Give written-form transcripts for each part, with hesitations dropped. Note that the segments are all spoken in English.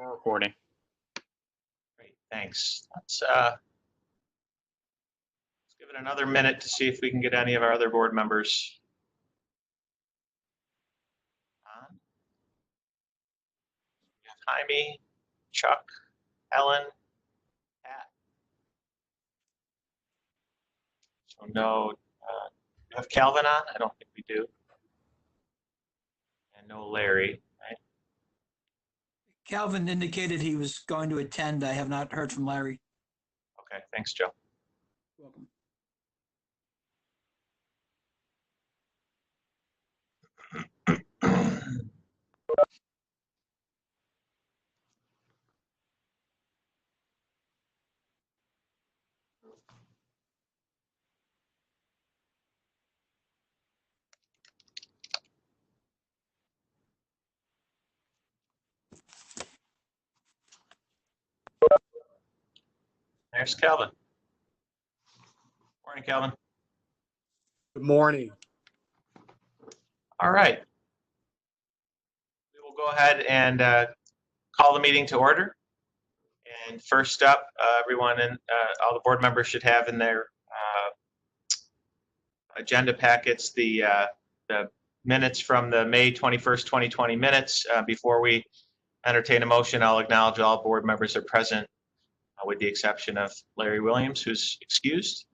We're recording. Great, thanks. Let's give it another minute to see if we can get any of our other board members on. We have Jaime, Chuck, Ellen, Pat. So no, you have Calvin on? I don't think we do. And no Larry, right? Calvin indicated he was going to attend. I have not heard from Larry. Okay, thanks, Joe. Welcome. There's Calvin. Morning, Calvin. Good morning. All right. We will go ahead and call the meeting to order. And first up, everyone and all the board members should have in their agenda packets the minutes from the May 21st, 2020 minutes. Before we entertain a motion, I'll acknowledge all board members are present with the exception of Larry Williams, who's excused.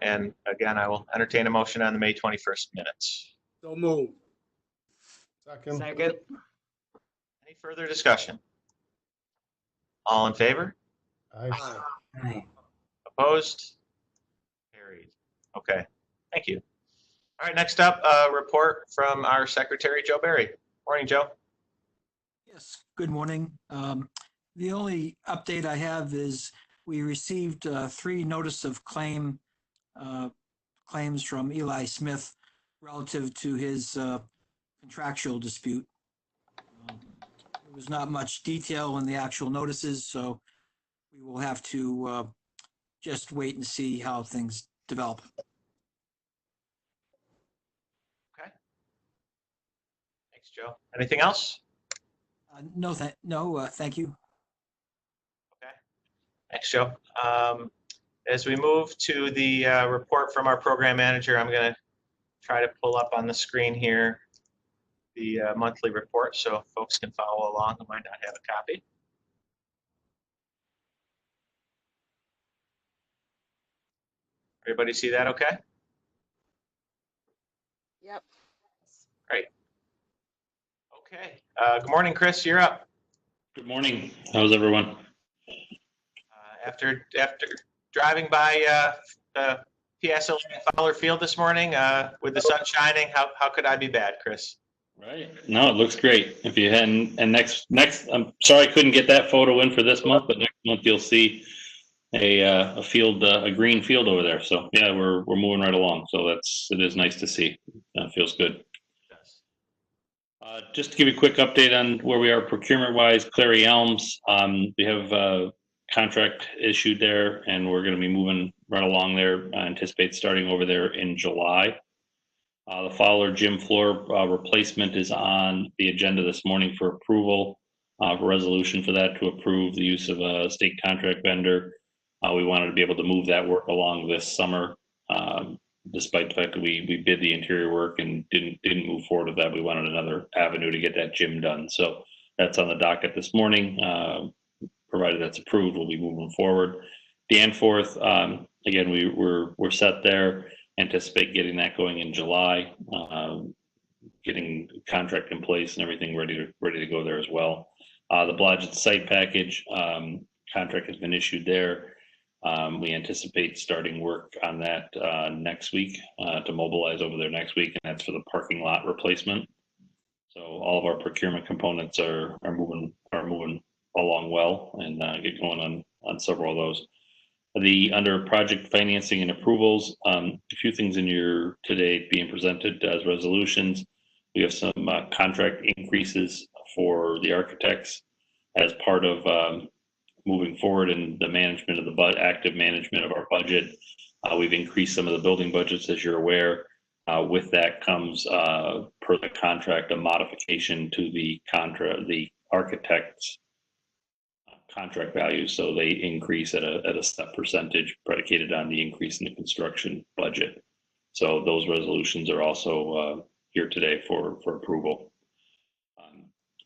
And again, I will entertain a motion on the May 21st minutes. So moved. Second. Any further discussion? All in favor? Aye. Opposed? Carried. Okay, thank you. All right, next up, a report from our secretary, Joe Barry. Morning, Joe. Yes, good morning. The only update I have is we received 3 notice of claims from Eli Smith relative to his contractual dispute. There was not much detail in the actual notices, so we will have to just wait and see how things develop. Okay. Thanks, Joe. Anything else? No, thank you. Okay. Thanks, Joe. As we move to the report from our program manager, I'm going to try to pull up on the screen here the monthly report so folks can follow along who might not have a copy. Everybody see that okay? Yep. Great. Okay. Good morning, Chris. You're up. Good morning. How's everyone? After driving by Piazza Fowler Field this morning with the sun shining, how could I be bad, Chris? Right. No, it looks great. If you hadn't, and next, I'm sorry I couldn't get that photo in for this month, but next month you'll see a field, a green field over there. So yeah, we're moving right along. So it is nice to see. Feels good. Just to give you a quick update on where we are procurement wise, Clary Elms, we have a contract issued there and we're going to be moving right along there. I anticipate starting over there in July. The Fowler gym floor replacement is on the agenda this morning for approval, for resolution for that to approve the use of a state contract vendor. We wanted to be able to move that work along this summer, despite the fact that we bid the interior work and didn't move forward with that. We wanted another avenue to get that gym done. So that's on the docket this morning. Provided that's approved, we'll be moving forward. Danforth, again, we're set there. Anticipate getting that going in July, getting contract in place and everything ready to go there as well. The Blodgett site package contract has been issued there. We anticipate starting work on that next week to mobilize over there next week, and that's for the parking lot replacement. So all of our procurement components are moving along well and get going on several of those. Under project financing and approvals, a few things in your today being presented as resolutions. We have some contract increases for the architects as part of moving forward in the management of the active management of our budget. We've increased some of the building budgets, as you're aware. With that comes, per the contract, a modification to the architect's contract values, so they increase at a set percentage predicated on the increase in the construction budget. So those resolutions are also here today for approval.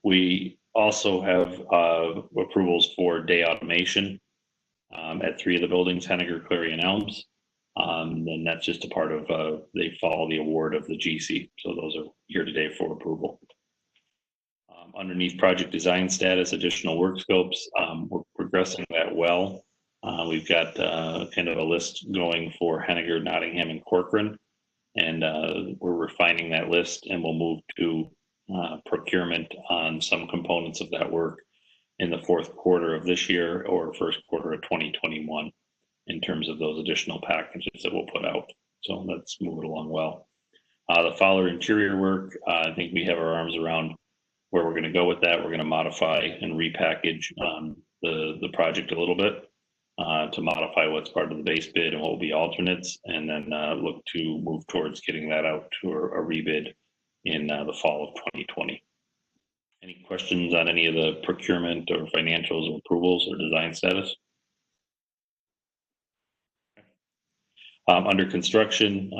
We also have approvals for day automation at 3 of the buildings, Henneger, Clary, and Elms. And that's just a part of, they follow the award of the GC. So those are here today for approval. Underneath project design status, additional work scopes, we're progressing that well. We've got kind of a list going for Henneger, Nottingham, and Corcoran. And we're refining that list, and we'll move to procurement on some components of that work in the 4th quarter of this year or 1st quarter of 2021 in terms of those additional packages that we'll put out. So that's moving along well. The Fowler interior work, I think we have our arms around where we're going to go with that. We're going to modify and repackage the project a little bit to modify what's part of the base bid and what will be alternates, and then look to move towards getting that out to a rebid in the fall of 2020. Any questions on any of the procurement or financials or approvals or design status? Under construction,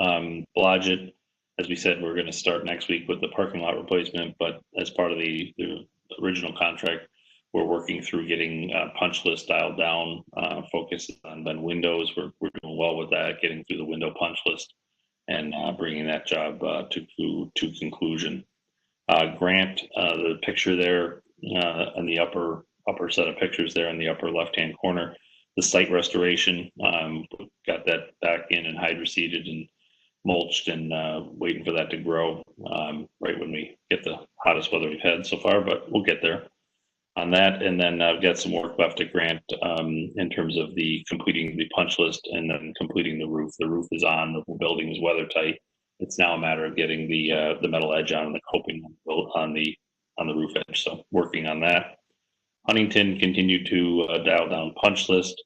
Blodgett, as we said, we're going to start next week with the parking lot replacement, but as part of the original contract, we're working through getting punch list dialed down, focus on then windows. We're doing well with that, getting through the window punch list and bringing that job to conclusion. Grant, the picture there in the upper set of pictures there in the upper left-hand corner, the site restoration, got that back in and hydroseeded and mulched and waiting for that to grow right when we get the hottest weather we've had so far, but we'll get there on that. And then I've got some work left at Grant in terms of the completing the punch list and then completing the roof. The roof is on, the building is weather tight. It's now a matter of getting the metal edge on and the coping on the roof edge. So working on that. Huntington continued to dial down punch list,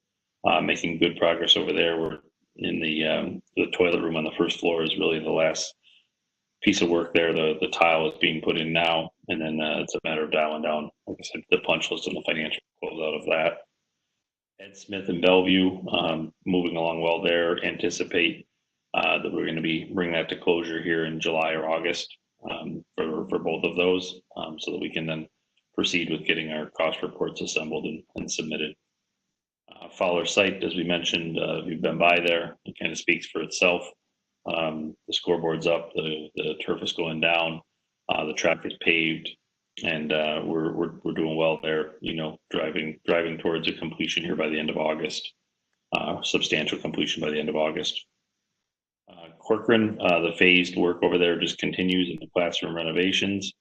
making good progress over there. We're in the toilet room on the first floor is really the last piece of work there. The tile is being put in now, and then it's a matter of dialing down, like I said, the punch list and the financial close out of that. Ed Smith and Bellevue, moving along well there. Anticipate that we're going to be bringing that to closure here in July or August for both of those, so that we can then proceed with getting our cost reports assembled and submitted. Fowler site, as we mentioned, if you've been by there, it kind of speaks for itself. The scoreboard's up, the turf is going down, the track is paved, and we're doing well there. You know, driving towards a completion here by the end of August, substantial completion by the end of August. Corcoran, the phased work over there just continues in the classroom renovations.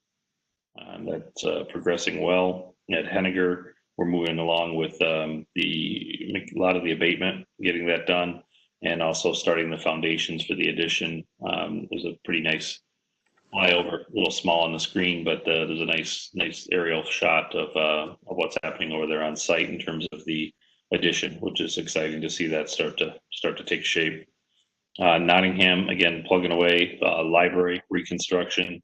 That's progressing well. At Henneger, we're moving along with a lot of the abatement, getting that done, and also starting the foundations for the addition. There's a pretty nice flyover, a little small on the screen, but there's a nice aerial shot of what's happening over there on site in terms of the addition, which is exciting to see that start to take shape. Nottingham, again, plugging away, library reconstruction,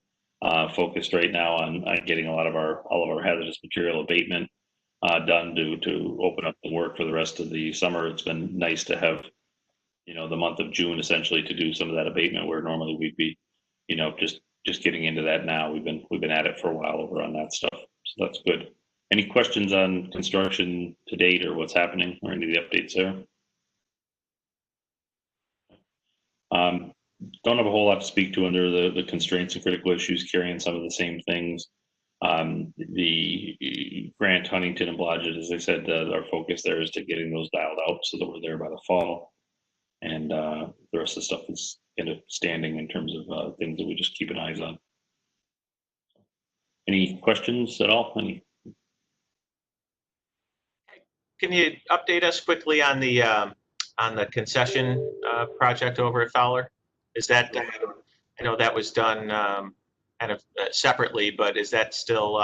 focused right now on getting all of our hazardous material abatement done to open up the work for the rest of the summer. It's been nice to have, you know, the month of June essentially to do some of that abatement where normally we'd be, you know, just getting into that now. We've been at it for a while over on that stuff, so that's good. Any questions on construction to date or what's happening or any of the updates there? Don't have a whole lot to speak to under the constraints and critical issues, carrying some of the same things. The Grant, Huntington, and Blodgett, as I said, our focus there is to getting those dialed out so that we're there by the fall. And the rest of the stuff is kind of standing in terms of things that we just keep an eye on. Any questions at all? Can you update us quickly on the concession project over at Fowler? Is that, I know that was done kind of separately, but is that still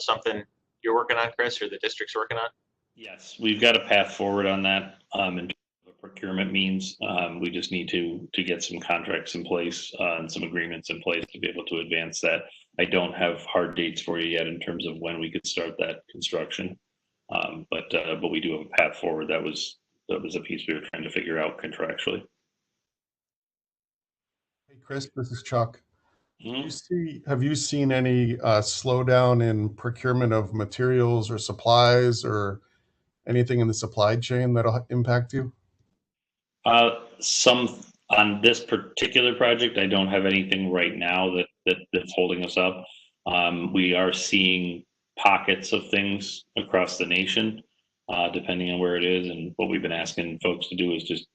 something you're working on, Chris, or the district's working on? Yes, we've got a path forward on that. In terms of procurement means, we just need to get some contracts in place and some agreements in place to be able to advance that. I don't have hard dates for you yet in terms of when we could start that construction. But we do have a path forward. That was a piece we were trying to figure out contractually. Hey, Chris, this is Chuck. Mhm. Have you seen any slowdown in procurement of materials or supplies or anything in the supply chain that'll impact you? Some on this particular project, I don't have anything right now that's holding us up. We are seeing pockets of things across the nation, depending on where it is. And what we've been asking folks to do is just,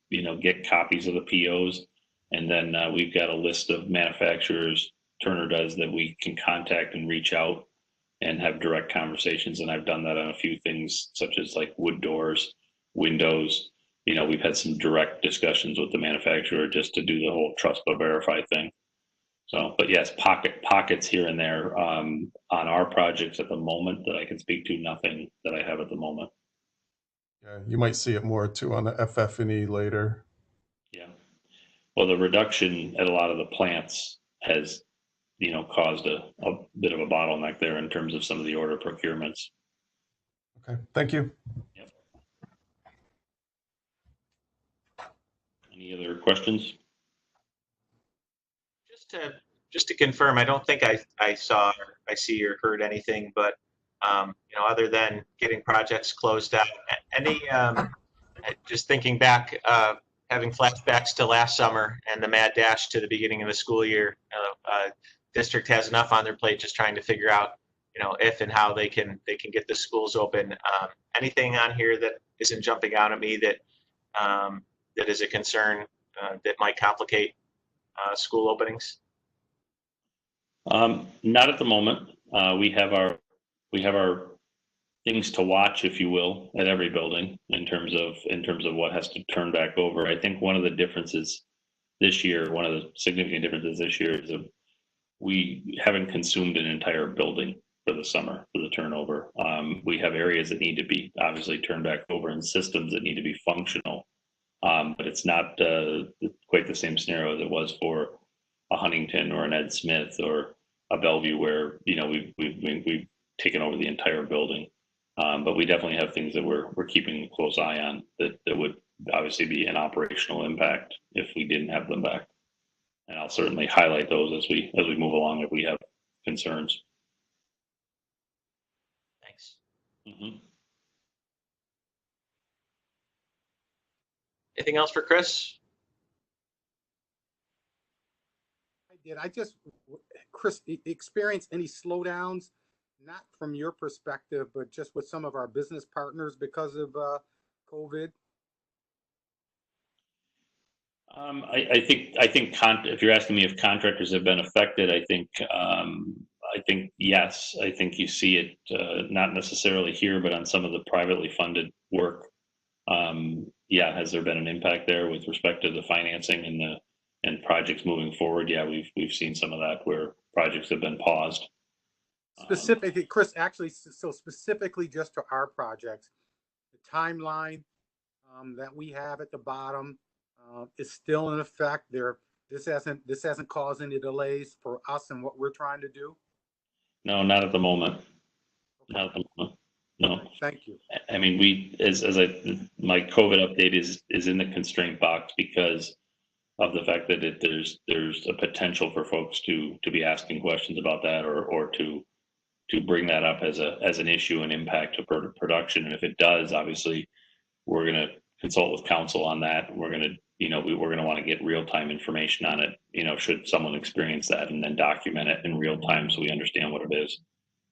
get copies of the POs. And then we've got a list of manufacturers, Turner does, that we can contact and reach out and have direct conversations. And I've done that on a few things, such as like wood doors, windows. We've had some direct discussions with the manufacturer just to do the whole trust but verify thing. So, but yes, pockets here and there on our projects at the moment that I can speak to. Nothing that I have at the moment. Yeah, you might see it more too on the FF&E later. Yeah. Well, the reduction at a lot of the plants has, caused a bit of a bottleneck there in terms of some of the order procurements. Okay, thank you. Yep. Any other questions? Just to confirm, I don't think I see or heard anything, but other than getting projects closed out, any just thinking back, having flashbacks to last summer and the mad dash to the beginning of the school year, district has enough on their plate just trying to figure out, if and how they can get the schools open. Anything on here that isn't jumping out at me that that is a concern that might complicate school openings? Not at the moment. We have our things to watch, if you will, at every building in terms of what has to turn back over. I think one of the differences this year, one of the significant differences this year is that we haven't consumed an entire building for the summer for the turnover. We have areas that need to be obviously turned back over and systems that need to be functional. But it's not quite the same scenario as it was for a Huntington or an Ed Smith or a Bellevue, where we've taken over the entire building. But we definitely have things that we're keeping a close eye on that would obviously be an operational impact if we didn't have them back. And I'll certainly highlight those as we move along if we have concerns. Thanks. Mm-hmm. Anything else for Chris? I just, Chris, experience any slowdowns, not from your perspective, but just with some of our business partners because of COVID? I think if you're asking me if contractors have been affected, I think yes. I think you see it not necessarily here, but on some of the privately funded work. Yeah, has there been an impact there with respect to the financing and projects moving forward? Yeah, we've seen some of that where projects have been paused. Specifically, Chris, actually, so specifically just to our projects, the timeline that we have at the bottom is still in effect. This hasn't caused any delays for us and what we're trying to do. No, not at the moment. Not at the moment. No. Thank you. I mean, my COVID update is in the constraint box because of the fact that there's a potential for folks to be asking questions about that or to bring that up as an issue and impact to production. And if it does, obviously, we're going to consult with counsel on that. We're going to want to get real-time information on it, should someone experience that, and then document it in real time so we understand what it is.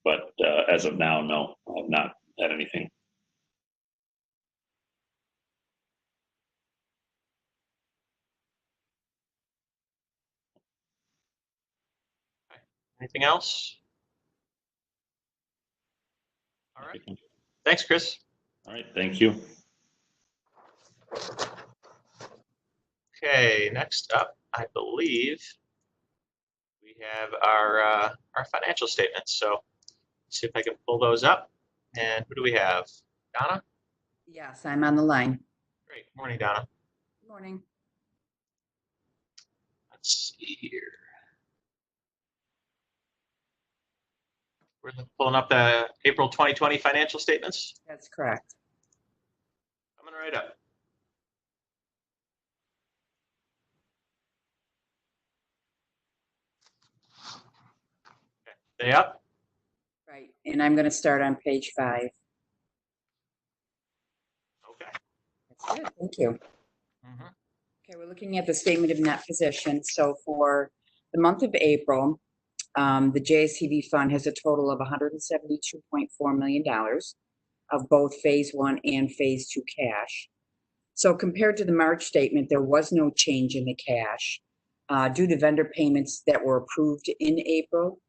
But as of now, no, I've not had anything. Anything else? All right. Thanks, Chris. All right. Thank you. Okay, next up, I believe we have our financial statements. So let's see if I can pull those up. And who do we have? Donna? Yes, I'm on the line. Great. Morning, Donna. Good morning. Let's see here. We're pulling up the April 2020 financial statements. That's correct. Coming right up. Okay. Stay up. Right. And I'm going to start on page 5. Okay. That's it. Thank you. Mhm. Okay, we're looking at the statement of net position. So for the month of April, the JSCB fund has a total of $172.4 million of both phase 1 and phase 2 cash. So compared to the March statement, there was no change in the cash due to vendor payments that were approved in April,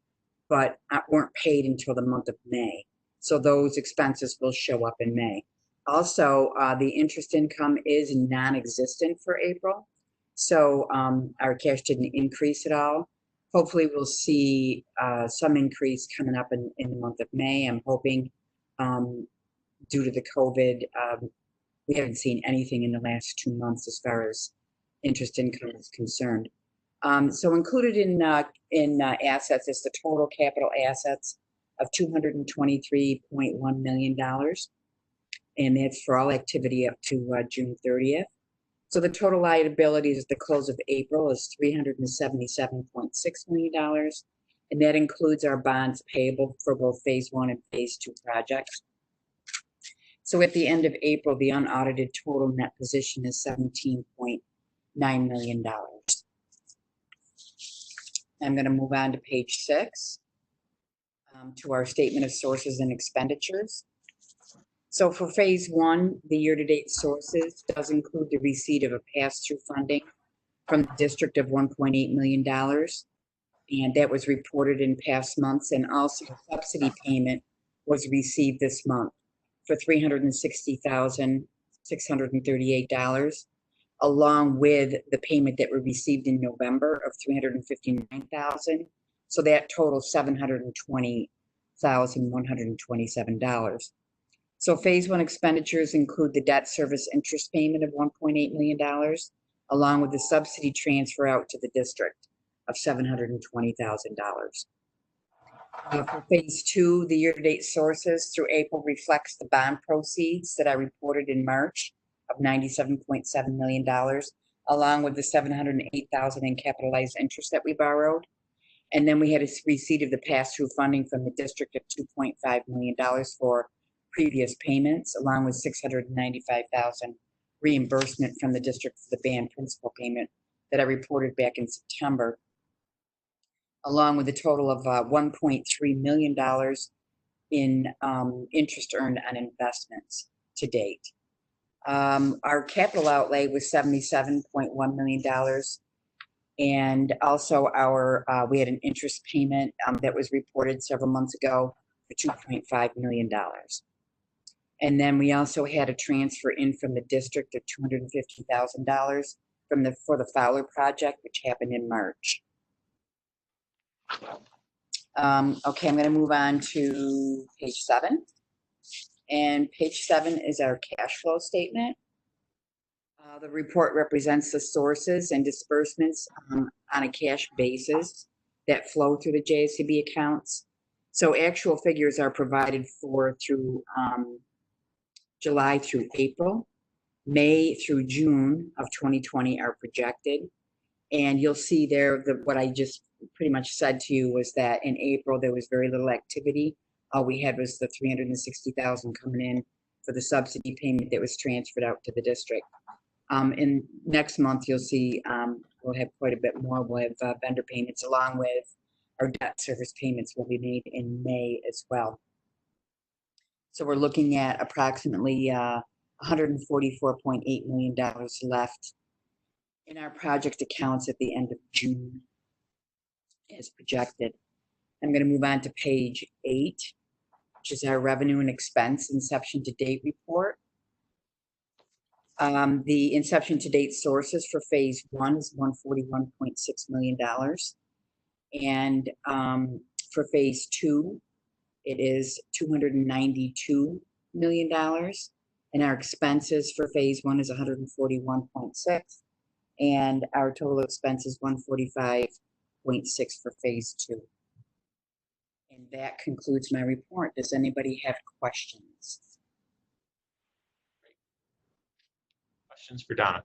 but weren't paid until the month of May. So those expenses will show up in May. Also, the interest income is non-existent for April. So our cash didn't increase at all. Hopefully we'll see some increase coming up in the month of May. I'm hoping due to the COVID, we haven't seen anything in the last 2 months as far as interest income is concerned. So included in assets is the total capital assets of $223.1 million. And that's for all activity up to June 30th. So the total liabilities at the close of April is $377.6 million. And that includes our bonds payable for both phase 1 and phase 2 projects. So at the end of April, the unaudited total net position is $17.9 million. I'm going to move on to page 6, to our statement of sources and expenditures. So for phase 1, the year-to-date sources does include the receipt of a pass-through funding from the district of $1.8 million. And that was reported in past months. And also a subsidy payment was received this month for $360,638, along with the payment that we received in November of $359,000. So that totals $720,127. So phase 1 expenditures include the debt service interest payment of $1.8 million, along with the subsidy transfer out to the district of $720,000. For phase 2, the year-to-date sources through April reflects the bond proceeds that I reported in March of $97.7 million, along with the $708,000 in capitalized interest that we borrowed. And then we had a receipt of the pass-through funding from the district of $2.5 million for previous payments, along with $695,000 reimbursement from the district for the band principal payment that I reported back in September, along with a total of $1.3 million in interest earned on investments to date. Our capital outlay was $77.1 million. And also we had an interest payment that was reported several months ago for $2.5 million. And then we also had a transfer in from the district of $250,000 for the Fowler project, which happened in March. Okay, I'm going to move on to page 7. And page 7 is our cash flow statement. The report represents the sources and disbursements on a cash basis that flow through the JSCB accounts. So actual figures are provided for through July through April. May through June of 2020 are projected. And you'll see there that what I just pretty much said to you was that in April there was very little activity. All we had was the $360,000 coming in for the subsidy payment that was transferred out to the district. And next month you'll see we'll have quite a bit more. We'll have vendor payments, along with our debt service payments will be made in May as well. So we're looking at approximately $144.8 million left in our project accounts at the end of June as projected. I'm going to move on to page 8, which is our revenue and expense inception to date report. The inception to date sources for phase 1 is $141.6 million. And for phase 2, it is $292 million. And our expenses for phase 1 is $141.6. And our total expense is $145.6 for phase 2. And that concludes my report. Does anybody have questions? Questions for Donna?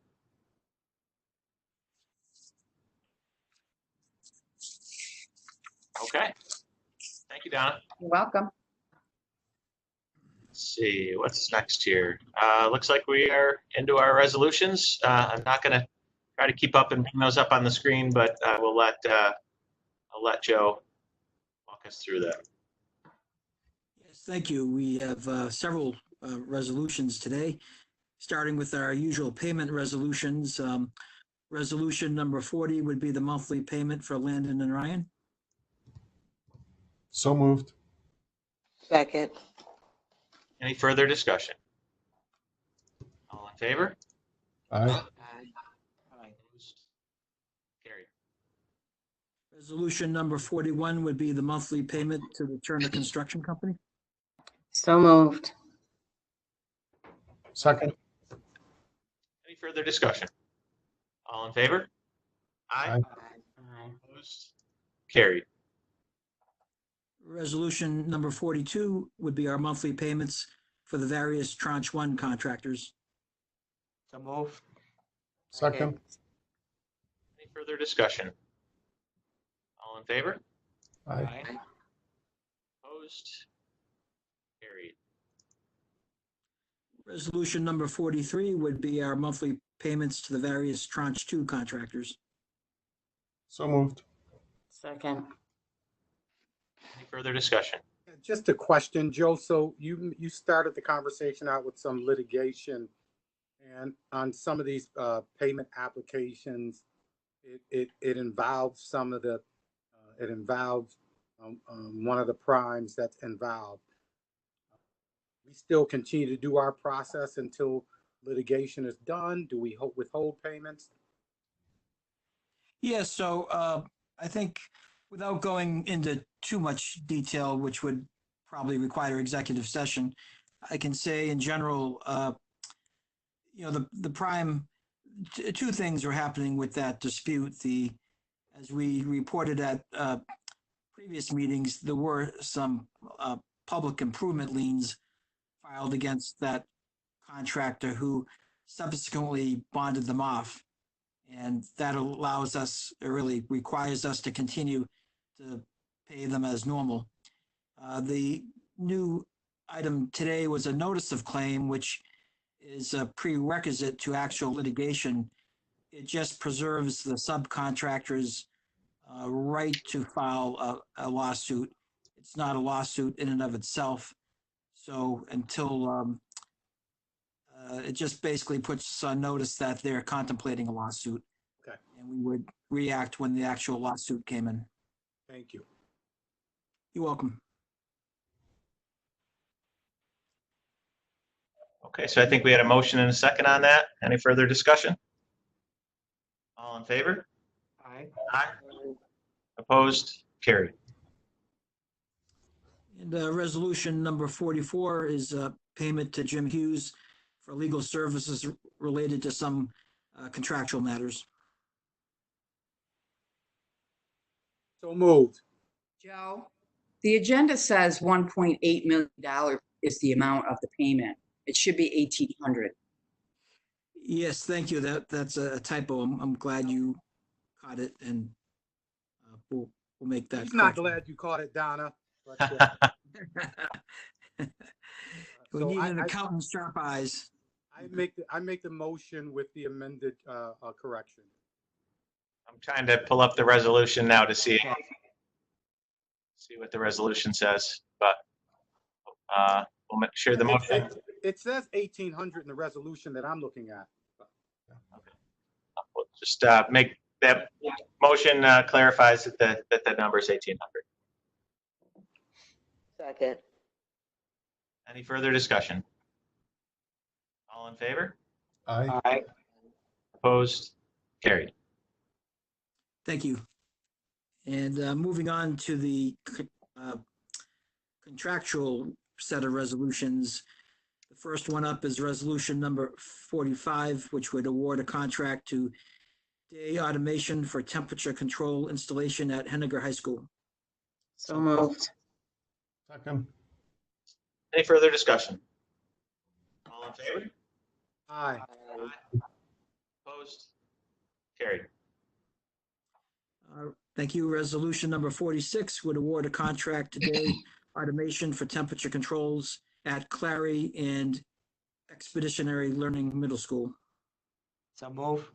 Okay. Thank you, Donna. You're welcome. Let's see, what's next here? Looks like we are into our resolutions. I'm not going to try to keep up and bring those up on the screen, but I'll let Joe walk us through that. Yes, thank you. We have several resolutions today, starting with our usual payment resolutions. Resolution number 40 would be the monthly payment for Landon and Ryan. So moved. Second. Any further discussion? All in favor? Aye. Opposed? Carried. Resolution number 41 would be the monthly payment to the Turner Construction Company. So moved. Second. Any further discussion? All in favor? Aye. Opposed? Carried. Resolution number 42 would be our monthly payments for the various Tranche 1 contractors. So moved. Second. Any further discussion? All in favor? Aye. Opposed? Carried. Resolution number 43 would be our monthly payments to the various Tranche 2 contractors. So moved. Second. Any further discussion? Just a question, Joe. So you started the conversation out with some litigation, and on some of these payment applications, it involves some of the it involves one of the primes that's involved. We still continue to do our process until litigation is done. Do we withhold payments? Yes, so I think without going into too much detail, which would probably require executive session, I can say in general, the prime, two things are happening with that dispute. As we reported at previous meetings, there were some public improvement liens filed against that contractor who subsequently bonded them off. And that allows us, it really requires us to continue to pay them as normal. The new item today was a notice of claim, which is a prerequisite to actual litigation. It just preserves the subcontractor's right to file a lawsuit. It's not a lawsuit in and of itself. So until it just basically puts us on notice that they're contemplating a lawsuit. Okay. And we would react when the actual lawsuit came in. Thank you. You're welcome. Okay, so I think we had a motion and a second on that. Any further discussion? All in favor? Aye. Aye. Opposed? Carried. And resolution number 44 is a payment to Jim Hughes for legal services related to some contractual matters. So moved. Joe, the agenda says $1.8 million is the amount of the payment. It should be 1,800. Yes, thank you. That's a typo. I'm glad you caught it, and we'll make that. He's not correction. glad you caught it, Donna. But, We so need an I accountant's sharp eyes. I make the motion with the amended correction. I'm trying to pull up the resolution now to see what the resolution says, but we'll make sure the motion. It says 1,800 in the resolution that I'm looking at. We'll just make that motion clarifies that the number is 1,800. Second. Any further discussion? All in favor? Aye. Aye. Opposed? Carried. Thank you. And moving on to the contractual set of resolutions. The first one up is resolution number 45, which would award a contract to Day Automation for temperature control installation at Henneger High School. So moved. Second. Any further discussion? All in favor? Aye. Opposed? Carried. Thank you. Resolution number 46 would award a contract to Dairy Automation for temperature controls at Clary and Expeditionary Learning Middle School. So move.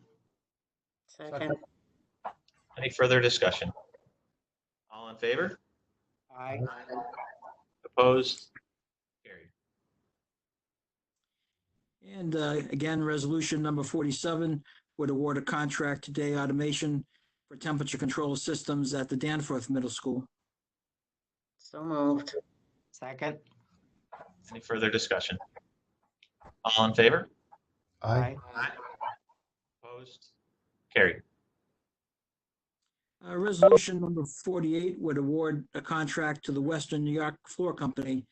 Second. Any further discussion? All in favor? Aye. Opposed? Carried. And again, resolution number 47 would award a contract to Day Automation for temperature control systems at the Danforth Middle School. So moved. Second. Any further discussion? All in favor? Aye. Opposed? Carried. Resolution number 48 would award a contract to the Western New York Floor Company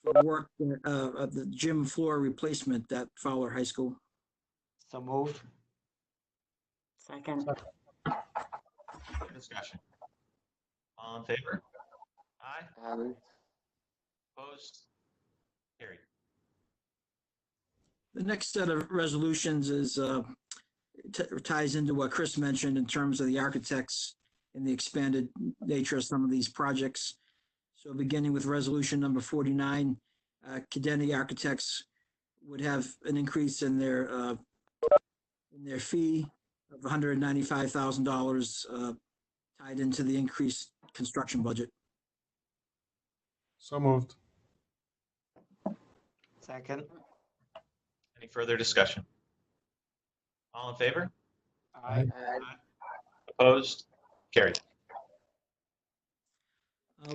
for work of the gym floor replacement at Fowler High School. So moved. Second. Discussion. All in favor? Aye. Opposed? Carried. The next set of resolutions is ties into what Chris mentioned in terms of the architects and the expanded nature of some of these projects. So beginning with resolution number 49, Cadeni Architects would have an increase in their fee of $195,000 tied into the increased construction budget. So moved. Second. Any further discussion? All in favor? Aye. Opposed? Carried.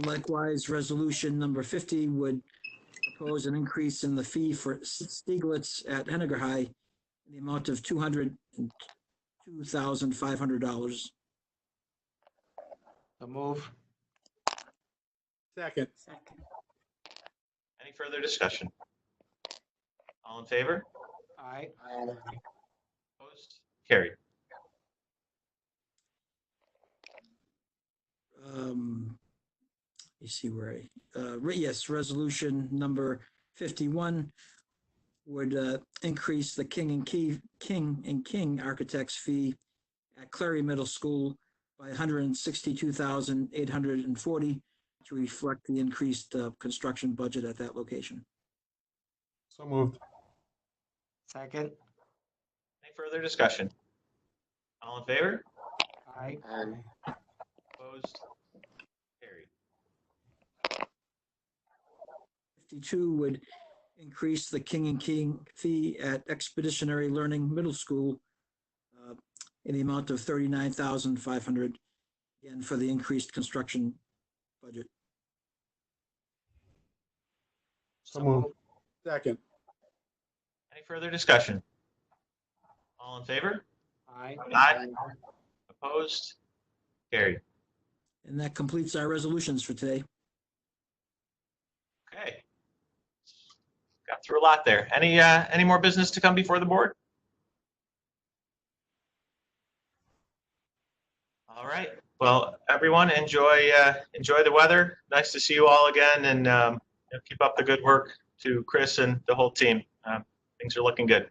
Likewise, resolution number 50 would propose an increase in the fee for Stieglitz at Henneger High in the amount of $202,500. So move. Second. Second. Any further discussion? All in favor? Aye. Opposed? Carried. You see where yes, resolution number 51 would increase the King and King Architects fee at Clary Middle School by $162,840 to reflect the increased construction budget at that location. So moved. Second. Any further discussion? All in favor? Aye. Opposed? Carried. 52 would increase the King and King fee at Expeditionary Learning Middle School in the amount of $39,500, again, for the increased construction budget. So moved. Second. Any further discussion? All in favor? Aye. Aye. Opposed? Carried. And that completes our resolutions for today. Okay. Got through a lot there. Any more business to come before the board? All right. Well, everyone, enjoy the weather. Nice to see you all again, and keep up the good work to Chris and the whole team. Things are looking good.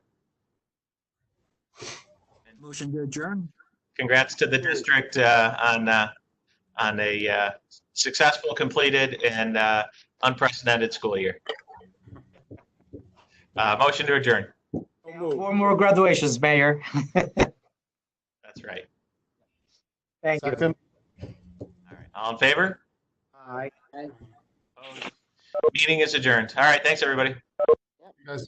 Motion to adjourn. Congrats to the district on a successful, completed, and unprecedented school year. Motion to adjourn. So moved. 4 more graduations, Mayor. That's right. Thank you. Second. All right. All in favor? Aye. Opposed? Meeting is adjourned. All right. Thanks, everybody. You guys.